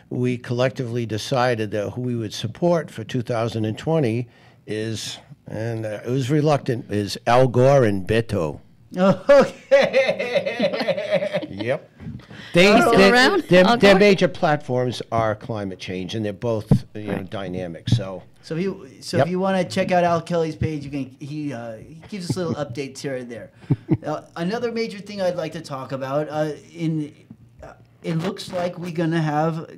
we collectively decided that who we would support for 2020 is. And it was reluctant, is Al Gore and Beto. Okay. Yep. Their major platforms are climate change, and they're both dynamic. So if you want to check out Al Kelly's page, he gives us little updates here and there. Another major thing I'd like to talk about, it looks like we're going to have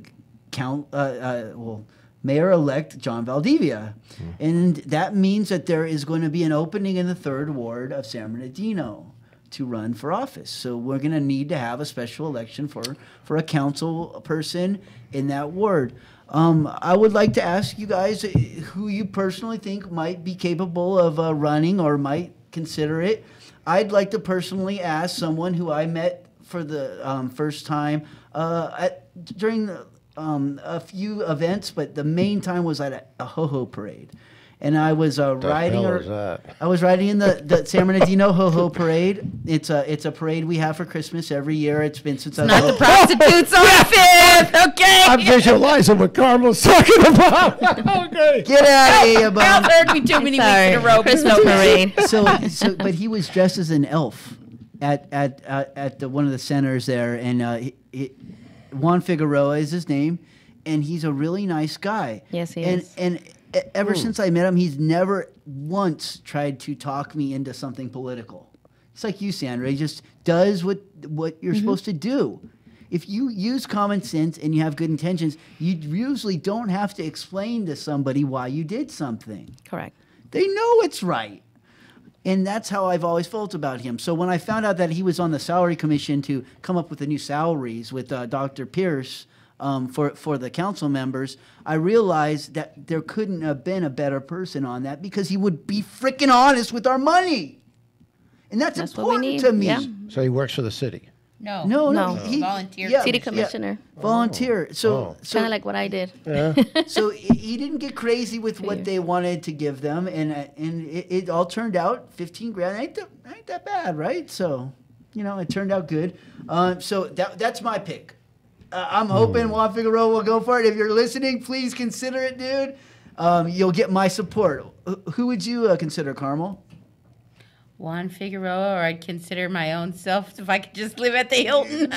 Mayor-elect John Valdivia. And that means that there is going to be an opening in the 3rd Ward of San Bernardino to run for office. So we're going to need to have a special election for a council person in that ward. I would like to ask you guys who you personally think might be capable of running or might consider it. I'd like to personally ask someone who I met for the first time during a few events, but the main time was at a ho-ho parade. and I was riding. hell is that? I was riding in the San Bernardino Ho Ho Parade. It's a parade we have for Christmas every year. It's been since I was Not the prostitutes on Fifth, okay? I'm visualizing what Carmel's talking about. Okay. Get out of here, Al's Bob. heard me too many weeks in a row. Christmas parade. But he was dressed as an elf at one of the centers there, and Juan Figueroa is his name, and he's a really nice guy. Yes, he is. And ever since I met him, he's never once tried to talk me into something political. It's like you, Sandra. He just does what you're supposed to do. If you use common sense and you have good intentions, you usually don't have to explain to somebody why you did something. Correct. They know it's right. And that's how I've always felt about him. So when I found out that he was on the salary commission to come up with the new salaries with Dr. Pierce for the council members, I realized that there couldn't have been a better person on that because he would be freaking honest with our money. And that's That's what we important need. to me. Yeah. So he works for the city. No. No. He Volunteer. City commissioner. volunteer. So Kind of like what I did. so he didn't get crazy with what they wanted to give them, and it all turned out 15 grand. Ain't that bad, right? So, it turned out good. So that's my pick. I'm hoping Juan Figueroa will go for it. If you're listening, please consider it, dude. You'll get my support. Who would you consider, Carmel? Juan Figueroa, or I'd consider my own self if I could just live at the Hilton.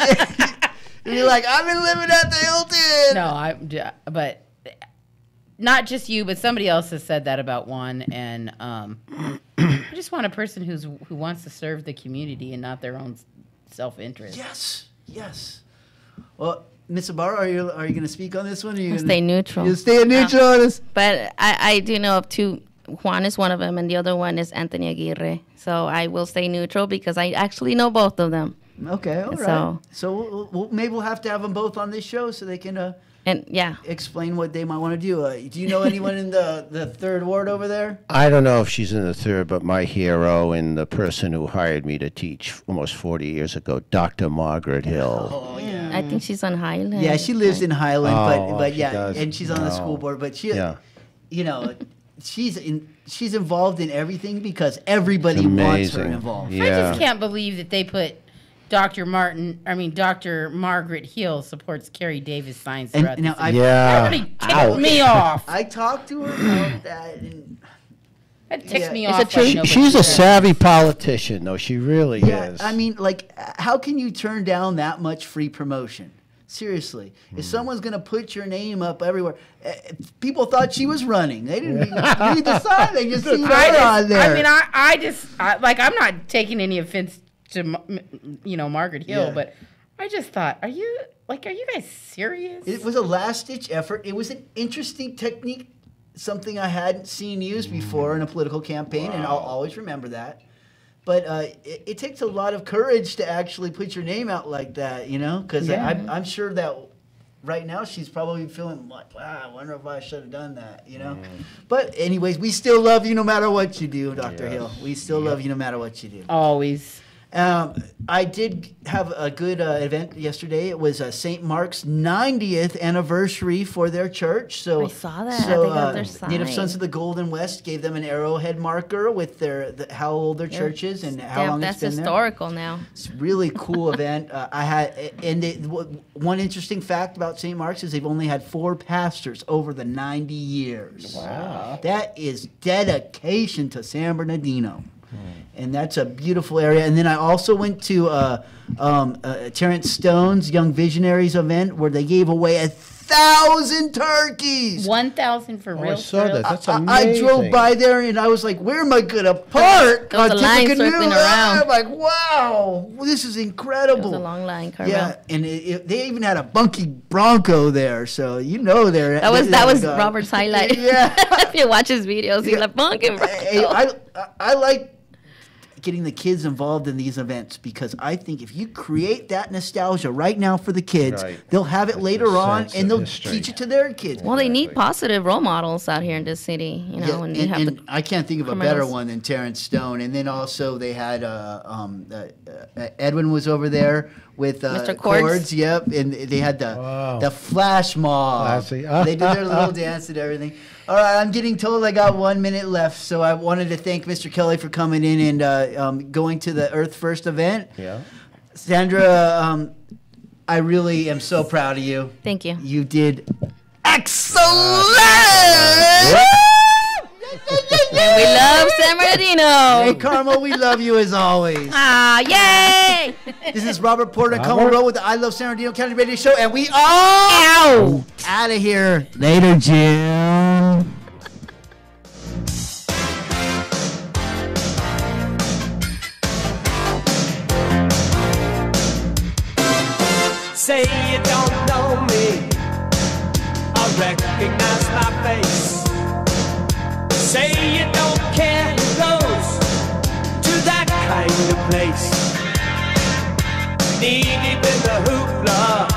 You're like, I've been living at the Hilton. But not just you, but somebody else has said that about Juan, and I just want a person who wants to serve the community and not their own self-interest. Yes. Well, Ms. Ibarra, are you going to speak on this one? Or I'll stay neutral. You stay neutral on this? But I do know of two. Juan is one of them, and the other one is Anthony Aguirre. So I will stay neutral because I actually know both of them. Okay, all right. So maybe we'll have to have them both on this show so they can explain what they might want to do. Do you know anyone in the third ward over there? I don't know if she's in the third, but my hero and the person who hired me to teach almost 40 years ago, Dr. Margaret Hill. Oh, yeah. I think she's on Highland. Yeah, she lives in Highland, but she does. and she's on the school board. But she's involved in everything because everybody wants her involved. Yeah. I just can't believe that they put Dr. Margaret Hill supports Carrie Davis signs throughout the city. That really ticked me off. I talked to her about that. And that ticks me Is off. it true? Like She's a savvy politician, though. She really is. I mean, like, how can you turn down that much free promotion? Seriously, if someone's going to put your name up everywhere, people thought she was running. They didn't even read the sign. They just see her on there. I mean, I'm not taking any offense to, Margaret Hill, but I just thought, are you guys serious? It was a last-ditch effort. It was an interesting technique, something I hadn't seen used before in a political campaign, and I'll always remember that. But it takes a lot of courage to actually put your name out like that, because I'm sure that right now she's probably feeling like, wow, I wonder if I should have done that, But anyways, we still love you no matter what you do, Dr. Hill. We still love you no matter what you do. Always. I did have a good event yesterday. It was St. Mark's 90th anniversary for their church. So I saw that. So, they got their sign. Native Sons of the Golden West gave them an arrowhead marker with how old their church is and how long it's been That's historical now. It's a really cool event. One interesting fact about St. Mark's is they've only had 4 pastors over the 90 years. Wow. That is dedication to San Bernardino. And that's a beautiful area. And then I also went to Terrence Stone's Young Visionaries event where they gave away 1,000 turkeys. 1,000 for real. I saw that. That's amazing. I drove by there and I was like, where am I going to park? There was a line circling around. I'm like, wow, this is incredible. It was a long line, Carmel. Yeah, and they even had a bunky Bronco there, so there. That was Robert's highlight. Yeah. If you watch his videos, he's like, Bunkin' Bronco. Hey, I like getting the kids involved in these events because I think if you create that nostalgia right now for the kids, they'll have it later on and they'll teach it to their kids. Well, they need positive role models out here in this city, and I can't think of a better one than Terrence Stone. And then also they had Edwin was over there with Mr. Cords. Yep, and they had the flash mob. Classy. They did their little dance and everything. All right, I'm getting told I got 1 minute left, so I wanted to thank Mr. Kelly for coming in and going to the Earth First event. Yeah. Sandra, I really am so proud of you. Thank you. You did excellent! And we love San Bernardino. Hey, Carmel, we love you as always. Ah, yay! This is Robert Porter, Carmel Rowe with the I Love San Bernardino County Radio Show, and we are out of here. Later, Jim. Say you don't know me, I recognize my face. Say you don't care who goes to that kind of place. Knee deep in the hoopla,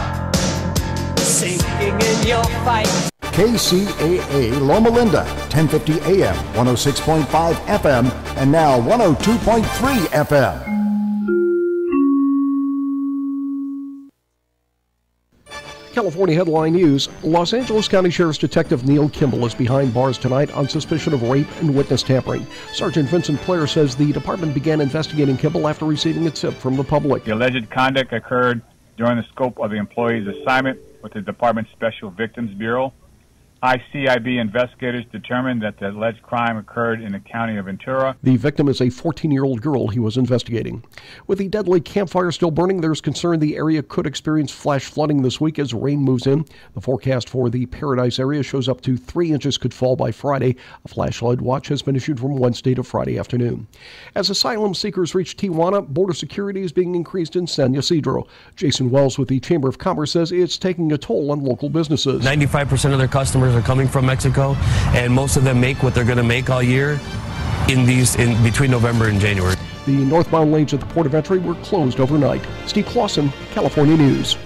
sinking in your fight. KCAA Loma Linda, 1050 AM, 106.5 FM, and now 102.3 FM. California headline news. Los Angeles County Sheriff's Detective Neil Kimball is behind bars tonight on suspicion of rape and witness tampering. Sergeant Vincent Player says the department began investigating Kimball after receiving a tip from the public. The alleged conduct occurred during the scope of the employee's assignment with the department's Special Victims Bureau. ICIB investigators determined that the alleged crime occurred in the county of Ventura. The victim is a 14-year-old girl he was investigating. With the deadly campfire still burning, there's concern the area could experience flash flooding this week as rain moves in. The forecast for the Paradise area shows up to 3 inches could fall by Friday. A flash flood watch has been issued from Wednesday to Friday afternoon. As asylum seekers reach Tijuana, border security is being increased in San Ysidro. Jason Wells with the Chamber of Commerce says it's taking a toll on local businesses. 95% of their customers are coming from Mexico, and most of them make what they're going to make all year in between November and January. The northbound lanes at the port of entry were closed overnight. Steve Clausen, California News.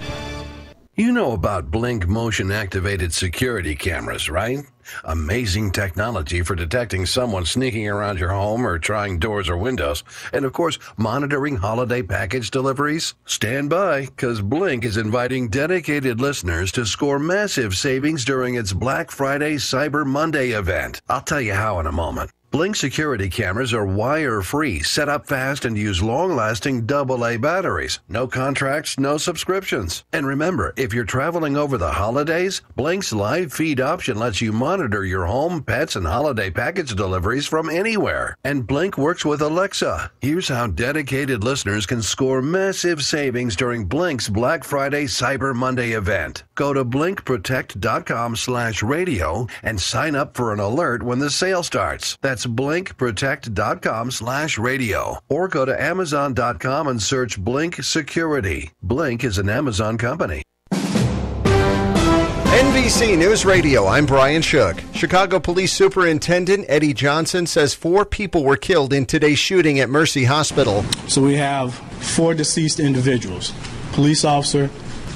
You know about Blink motion-activated security cameras, right? Amazing technology for detecting someone sneaking around your home or trying doors or windows. And, of course, monitoring holiday package deliveries. Stand by, because Blink is inviting dedicated listeners to score massive savings during its Black Friday Cyber Monday event. I'll tell you how in a moment. Blink security cameras are wire-free, set up fast, and use long-lasting AA batteries. No contracts, no subscriptions. And remember, if you're traveling over the holidays, Blink's live feed option lets you monitor your home, pets, and holiday package deliveries from anywhere. And Blink works with Alexa. Here's how dedicated listeners can score massive savings during Blink's Black Friday Cyber Monday event. Go to blinkprotect.com/radio and sign up for an alert when the sale starts. That's blinkprotect.com/radio. Or go to amazon.com and search Blink Security. Blink is an Amazon company. NBC News Radio, I'm Brian Shook. Chicago Police Superintendent Eddie Johnson says 4 people were killed in today's shooting at Mercy Hospital. So we have 4 deceased individuals, police officer,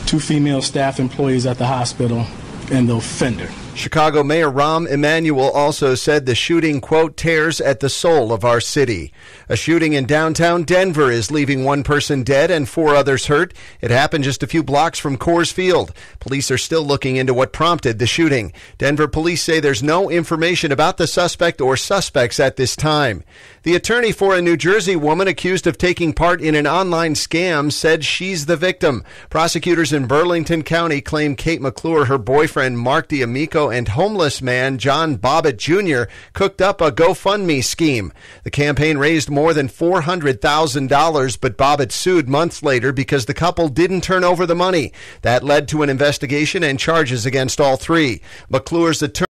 2 female staff employees at the hospital, and the offender. Chicago Mayor Rahm Emanuel also said the shooting, quote, tears at the soul of our city. A shooting in downtown Denver is leaving 1 person dead and 4 others hurt. It happened just a few blocks from Coors Field. Police are still looking into what prompted the shooting. Denver police say there's no information about the suspect or suspects at this time. The attorney for a New Jersey woman accused of taking part in an online scam said she's the victim. Prosecutors in Burlington County claim Kate McClure, her boyfriend Mark D'Amico, and homeless man John Bobbitt Jr. cooked up a GoFundMe scheme. The campaign raised more than $400,000, but Bobbitt sued months later because the couple didn't turn over the money. That led to an investigation and charges against all 3. McClure's attorney